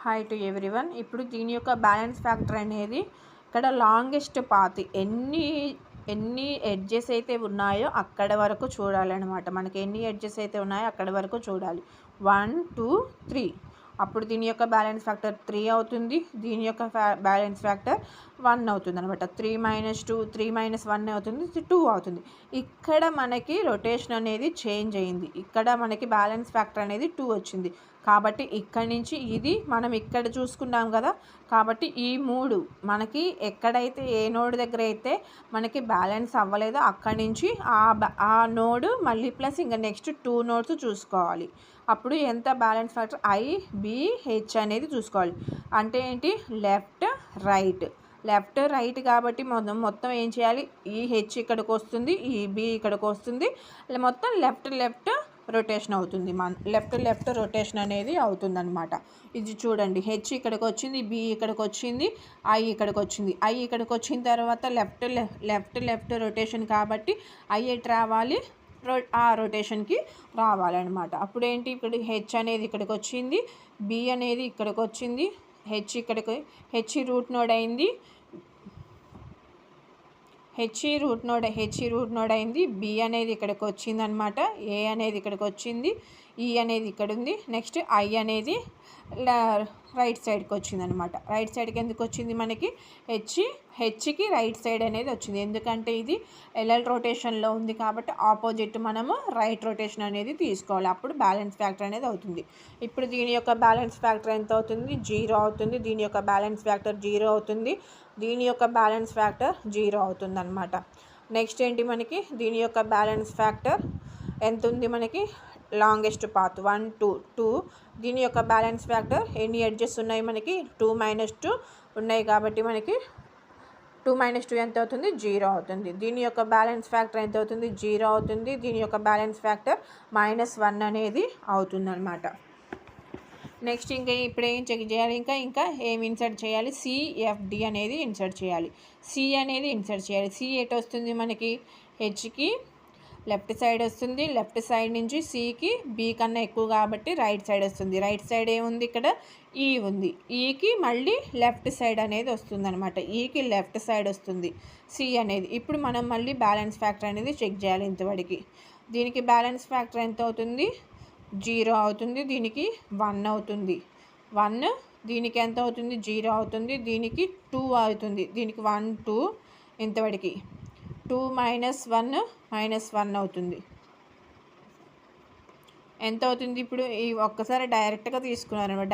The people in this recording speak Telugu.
Hi to everyone. ఇప్పుడు దీని యొక్క బ్యాలెన్స్ ఫ్యాక్టర్ అనేది ఇక్కడ లాంగెస్ట్ పాత్ ఎన్ని ఎడ్జెస్ అయితే ఉన్నాయో అక్కడ వరకు చూడాలన్నమాట. మనకి ఎన్ని ఎడ్జెస్ అయితే ఉన్నాయో అక్కడ వరకు చూడాలి. 1 2 3. అప్పుడు దీని యొక్క బ్యాలెన్స్ ఫ్యాక్టర్ 3 అవుతుంది. దీని యొక్క బ్యాలెన్స్ ఫ్యాక్టర్ 1 అవుతుంది అనమాట. 3 - 2 3 - 1 అవుతుంది, 2 అవుతుంది. ఇక్కడ మనకి రొటేషన్ అనేది చేంజ్ అయింది. ఇక్కడ మనకి బ్యాలెన్స్ ఫ్యాక్టర్ అనేది 2 వచ్చింది. కాబట్టి ఇక్కడి నుంచి ఇది మనం ఇక్కడ చూసుకున్నాం కదా. కాబట్టి ఈ 3 మనకి ఎక్కడైతే ఏ నోడ్ దగ్గర అయితే మనకి బ్యాలెన్స్ అవ్వలేదో అక్కడి నుంచి ఆ నోడ్ మళ్ళీ ప్లస్ ఇంకా నెక్స్ట్ 2 నోడ్స్ చూసుకోవాలి. అప్పుడు ఎంత బ్యాలెన్స్ ఫ్యాక్టర్ IBH అనేది చూసుకోవాలి. అంటే ఏంటి, లెఫ్ట్ రైట్ కాబట్టి మొత్తం ఏం చేయాలి, ఈ హెచ్ ఇక్కడికి వస్తుంది, ఈ బి ఇక్కడికి వస్తుంది, మొత్తం లెఫ్ట్ రొటేషన్ అవుతుంది. లెఫ్ట్ రొటేషన్ అనేది అవుతుంది అనమాట. ఇది చూడండి, హెచ్ ఇక్కడికి వచ్చింది, బి ఇక్కడికి వచ్చింది, ఐ ఇక్కడికి వచ్చింది. ఐ ఇక్కడికి వచ్చిన తర్వాత లెఫ్ట్ రొటేషన్ కాబట్టి ఐ ఎటు రావాలి, ఆ రొటేషన్కి రావాలన్నమాట. అప్పుడు ఏంటి, ఇక్కడ హెచ్ అనేది ఇక్కడికి వచ్చింది, బి అనేది ఇక్కడికి వచ్చింది, హెచ్ రూట్ నోడ్ అయింది, హెచ్ రూట్ నోడ్ అయింది, బి అనేది ఇక్కడికి వచ్చింది అనమాట, ఏ అనేది ఇక్కడికి వచ్చింది, ఈ అనేది ఇక్కడ ఉంది, నెక్స్ట్ ఐ అనేది రైట్ సైడ్కి వచ్చింది అనమాట. రైట్ సైడ్కి ఎందుకు వచ్చింది, మనకి హెచ్కి రైట్ సైడ్ అనేది వచ్చింది. ఎందుకంటే ఇది ఎల్ఎల్ రొటేషన్లో ఉంది కాబట్టి ఆపోజిట్ మనము రైట్ రొటేషన్ అనేది తీసుకోవాలి. అప్పుడు బ్యాలెన్స్ ఫ్యాక్టర్ అనేది అవుతుంది. ఇప్పుడు దీని యొక్క బ్యాలెన్స్ ఫ్యాక్టర్ ఎంత అవుతుంది, 0 అవుతుంది. దీని యొక్క బ్యాలెన్స్ ఫ్యాక్టర్ 0 అవుతుంది. దీని యొక్క బ్యాలెన్స్ ఫ్యాక్టర్ 0 అవుతుంది అనమాట. నెక్స్ట్ ఏంటి, మనకి దీని యొక్క బ్యాలెన్స్ ఫ్యాక్టర్ ఎంత ఉంది, మనకి లాంగెస్ట్ పాత్ 1 2 2. దీని యొక్క బ్యాలెన్స్ ఫ్యాక్టర్ ఎన్ని ఎడ్జెస్ ఉన్నాయి, మనకి 2 - 2 ఉన్నాయి కాబట్టి మనకి 2 - 2 ఎంత అవుతుంది, 0 అవుతుంది. దీని యొక్క బ్యాలెన్స్ ఫ్యాక్టర్ ఎంత అవుతుంది, 0 అవుతుంది. దీని యొక్క బ్యాలెన్స్ ఫ్యాక్టర్ -1 అనేది అవుతుంది అనమాట. నెక్స్ట్ ఇంకా ఇప్పుడు ఏం చెక్ చేయాలి, ఇంకా ఏం ఇన్సర్ట్ చేయాలి, CFD అనేది ఇన్సర్ట్ చేయాలి. సి ఎటు వస్తుంది, మనకి హెచ్కి లెఫ్ట్ సైడ్ వస్తుంది. లెఫ్ట్ సైడ్ నుంచి సికి బి కన్నా ఎక్కువ కాబట్టి రైట్ సైడ్ వస్తుంది. రైట్ సైడ్ ఏముంది, ఇక్కడ ఈ ఉంది. ఈకి మళ్ళీ లెఫ్ట్ సైడ్ అనేది వస్తుంది అనమాట. ఈకి లెఫ్ట్ సైడ్ వస్తుంది సి అనేది. ఇప్పుడు మనం మళ్ళీ బ్యాలెన్స్ ఫ్యాక్టర్ అనేది చెక్ చేయాలి ఇంతవరకు. దీనికి బ్యాలెన్స్ ఫ్యాక్టర్ ఎంత అవుతుంది, 0 అవుతుంది. దీనికి 1 అవుతుంది. 1 దీనికి ఎంత అవుతుంది, 0 అవుతుంది. దీనికి 2 అవుతుంది. దీనికి 1 2 ఇంతవరకు 2 - 1 అవుతుంది. ఎంత అవుతుంది, ఇప్పుడు ఈ ఒక్కసారి డైరెక్ట్గా తీసుకున్నారనమాట.